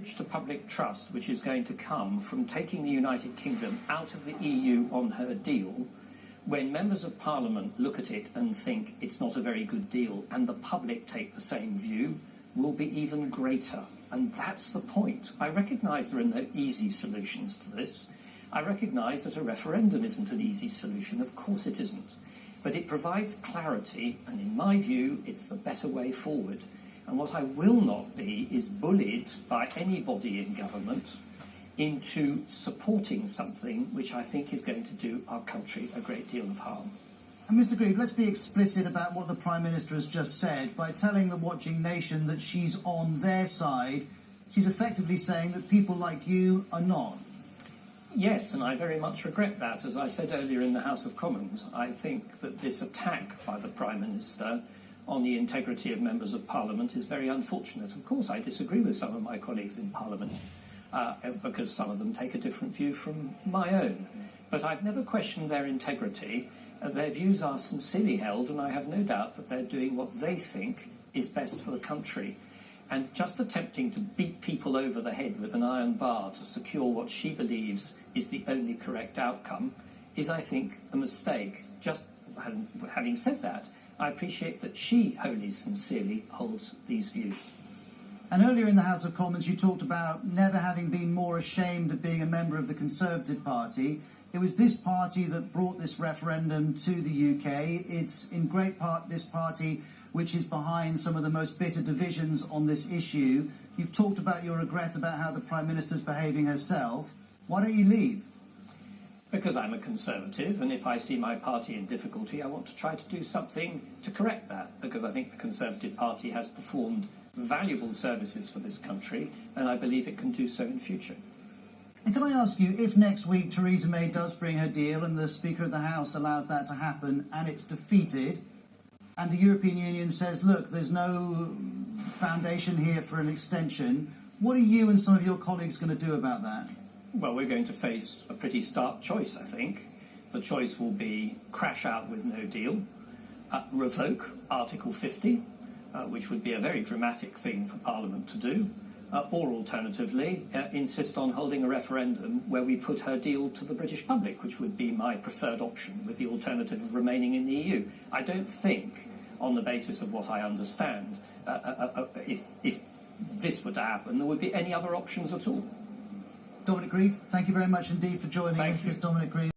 To public trust which is going to come from taking the United Kingdom out of the EU on her deal, when members of Parliament look at it and think it's not a very good deal and the public take the same view, will be even greater. And that's the point. I recognise there are no easy solutions to this. I recognise that a referendum isn't an easy solution. Of course it isn't. But it provides clarity, and in my view, it's the better way forward. And what I will not be is bullied by anybody in government into supporting something which I think is going to do our country a great deal of harm. And Mr. Grieve, let's be explicit about what the Prime Minister has just said. By telling the watching nation that she's on their side, she's effectively saying that people like you are not. Yes, and I very much regret that. As I said earlier in the House of Commons, I think that this attack by the Prime Minister on the integrity of members of Parliament is very unfortunate. Of course, I disagree with some of my colleagues in Parliament because some of them take a different view from my own. But I've never questioned their integrity. Their views are sincerely held, and I have no doubt that they're doing what they think is best for the country. And just attempting to beat people over the head with an iron bar to secure what she believes is the only correct outcome is, I think, a mistake. Just having said that, I appreciate that she wholly sincerely holds these views. And earlier in the House of Commons you talked about never having been more ashamed of being a member of the Conservative Party. It was this party that brought this referendum to the UK. It's in great part this party which is behind some of the most bitter divisions on this issue. You've talked about your regret about how the Prime Minister's behaving herself. Why don't you leave? Because I'm a Conservative, and if I see my party in difficulty, I want to try to do something to correct that, because I think the Conservative Party has performed valuable services for this country, and I believe it can do so in future. And can I ask you, if next week Theresa May does bring her deal and the Speaker of the House allows that to happen and it's defeated, and the European Union says, look, there's no foundation here for an extension, what are you and some of your colleagues going to do about that? Well, we're going to face a pretty stark choice, I think. The choice will be crash out with no deal, revoke Article 50, which would be a very dramatic thing for Parliament to do, or alternatively, insist on holding a referendum where we put her deal to the British public, which would be my preferred option, with the alternative of remaining in the EU. I don't think, on the basis of what I understand, if this were to happen, there would be any other options at all. Dominic Grieve, thank you very much indeed for joining us. This is Dominic Grieve.